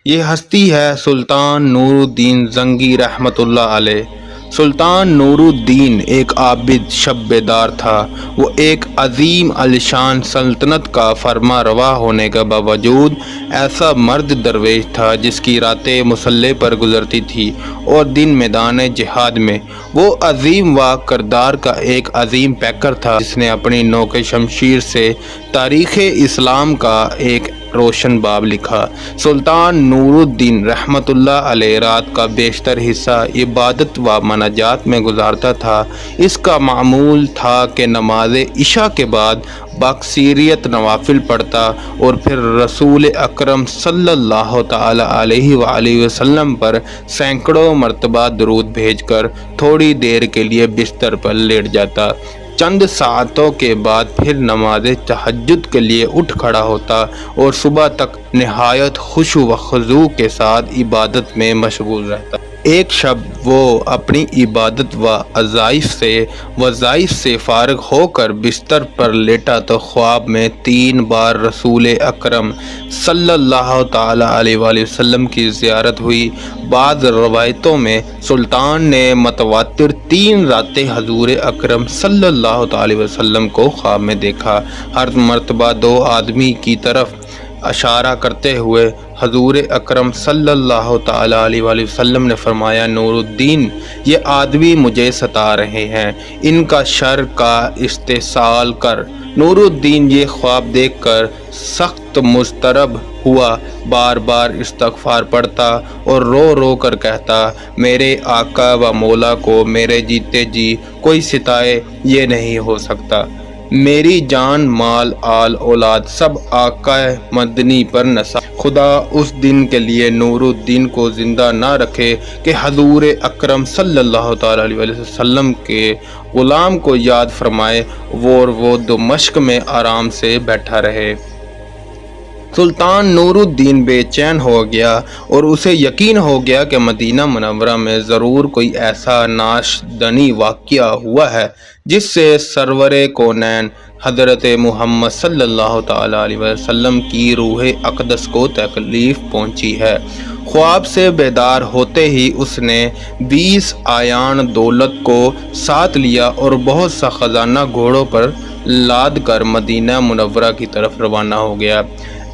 یہ ہستی ہے سلطان نور الدین زنگی رحمۃ اللہ علیہ۔ سلطان نور الدین ایک عابد شب بیدار تھا۔ وہ ایک عظیم الشان سلطنت کا فرما روا ہونے کے باوجود ایسا مرد درویش تھا جس کی راتیں مسلح پر گزرتی تھی اور دن میدان جہاد میں۔ وہ عظیم و کردار کا ایک عظیم پیکر تھا جس نے اپنی نوک شمشیر سے تاریخ اسلام کا ایک روشن باب لکھا۔ سلطان نور الدین رحمۃ اللہ علیہ رات کا بیشتر حصہ عبادت و مناجات میں گزارتا تھا۔ اس کا معمول تھا کہ نماز عشاء کے بعد باکثریت نوافل پڑھتا اور پھر رسول اکرم صلی اللہ تعالی علیہ وآلہ وسلم پر سینکڑوں مرتبہ درود بھیج کر تھوڑی دیر کے لیے بستر پر لیٹ جاتا۔ چند ساعتوں کے بعد پھر نماز تہجد کے لیے اٹھ کھڑا ہوتا اور صبح تک نہایت خشوع و خضوع کے ساتھ عبادت میں مشغول رہتا۔ ایک شب وہ اپنی عبادت و وظائف سے فارغ ہو کر بستر پر لیٹا تو خواب میں 3 بار رسول اکرم صلی اللہ تعالی علیہ وآلہ وسلم کی زیارت ہوئی۔ بعض روایتوں میں سلطان نے متواتر 3 راتیں حضور اکرم صلی اللہ تعالی وسلم کو خواب میں دیکھا۔ ہر مرتبہ 2 آدمی کی طرف اشارہ کرتے ہوئے حضور اکرم صلی اللہ تعالی علیہ وآلہ وسلم نے فرمایا، نور الدین، یہ آدمی مجھے ستا رہے ہیں، ان کا شر کا استحصال کر۔ نور الدین یہ خواب دیکھ کر سخت مضطرب ہوا، بار بار استغفار پڑھتا اور رو رو کر کہتا، میرے آقا و مولا کو میرے جیتے جی کوئی ستائے یہ نہیں ہو سکتا۔ میری جان، مال، آل، اولاد سب آقا مدنی پر نثار۔ خدا اس دن کے لیے نور الدین کو زندہ نہ رکھے کہ حضور اکرم صلی اللہ تعالی علیہ وسلم کے غلام کو یاد فرمائے اور وہ دمشق میں آرام سے بیٹھا رہے۔ سلطان نور الدین بے چین ہو گیا اور اسے یقین ہو گیا کہ مدینہ منورہ میں ضرور کوئی ایسا ناشدنی واقعہ ہوا ہے جس سے سرور کونین حضرت محمد صلی اللہ تعالی علیہ وسلم کی روح اقدس کو تکلیف پہنچی ہے۔ خواب سے بیدار ہوتے ہی اس نے 20 آیان دولت کو ساتھ لیا اور بہت سا خزانہ گھوڑوں پر لاد کر مدینہ منورہ کی طرف روانہ ہو گیا۔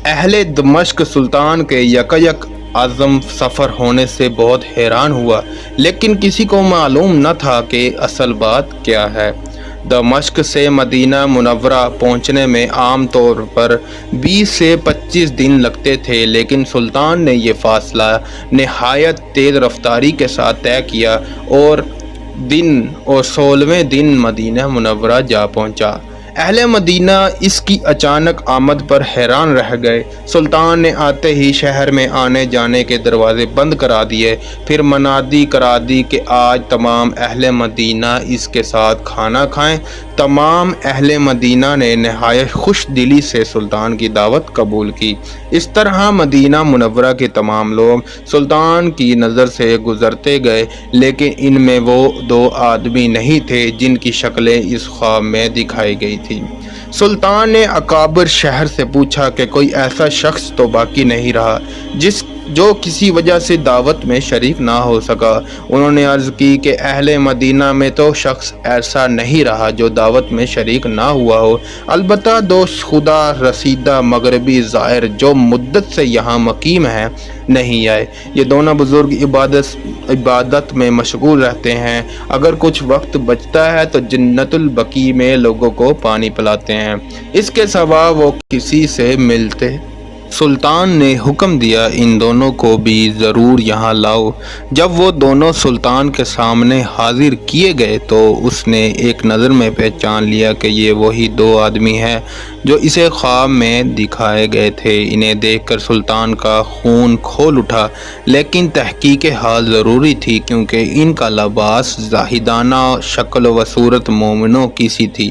اہل دمشق سلطان کے یکایک عظم سفر ہونے سے بہت حیران ہوا، لیکن کسی کو معلوم نہ تھا کہ اصل بات کیا ہے۔ دمشق سے مدینہ منورہ پہنچنے میں عام طور پر 20 سے 25 دن لگتے تھے، لیکن سلطان نے یہ فاصلہ نہایت تیز رفتاری کے ساتھ طے کیا اور 16ویں دن مدینہ منورہ جا پہنچا۔ اہل مدینہ اس کی اچانک آمد پر حیران رہ گئے۔ سلطان نے آتے ہی شہر میں آنے جانے کے دروازے بند کرا دیے، پھر منادی کرا دی کہ آج تمام اہل مدینہ اس کے ساتھ کھانا کھائیں۔ تمام اہل مدینہ نے نہایت خوش دلی سے سلطان کی دعوت قبول کی۔ اس طرح مدینہ منورہ کے تمام لوگ سلطان کی نظر سے گزرتے گئے، لیکن ان میں وہ 2 آدمی نہیں تھے جن کی شکلیں اس خواب میں دکھائی گئی تھی۔ سلطان نے اکابر شہر سے پوچھا کہ کوئی ایسا شخص تو باقی نہیں رہا جو کسی وجہ سے دعوت میں شریک نہ ہو سکا۔ انہوں نے عرض کی کہ اہل مدینہ میں تو شخص ایسا نہیں رہا جو دعوت میں شریک نہ ہوا ہو، البتہ 2 خدا رسیدہ مغربی زائر جو مدت سے یہاں مقیم ہیں نہیں آئے۔ یہ دونوں بزرگ عبادت میں مشغول رہتے ہیں، اگر کچھ وقت بچتا ہے تو جنت البقیع میں لوگوں کو پانی پلاتے ہیں، اس کے سوا وہ کسی سے ملتے۔ سلطان نے حکم دیا، ان دونوں کو بھی ضرور یہاں لاؤ۔ جب وہ دونوں سلطان کے سامنے حاضر کیے گئے تو اس نے ایک نظر میں پہچان لیا کہ یہ وہی 2 آدمی ہیں جو اسے خواب میں دکھائے گئے تھے۔ انہیں دیکھ کر سلطان کا خون کھول اٹھا، لیکن تحقیق حال ضروری تھی کیونکہ ان کا لباس زاہدانہ شکل و صورت مومنوں کی سی تھی۔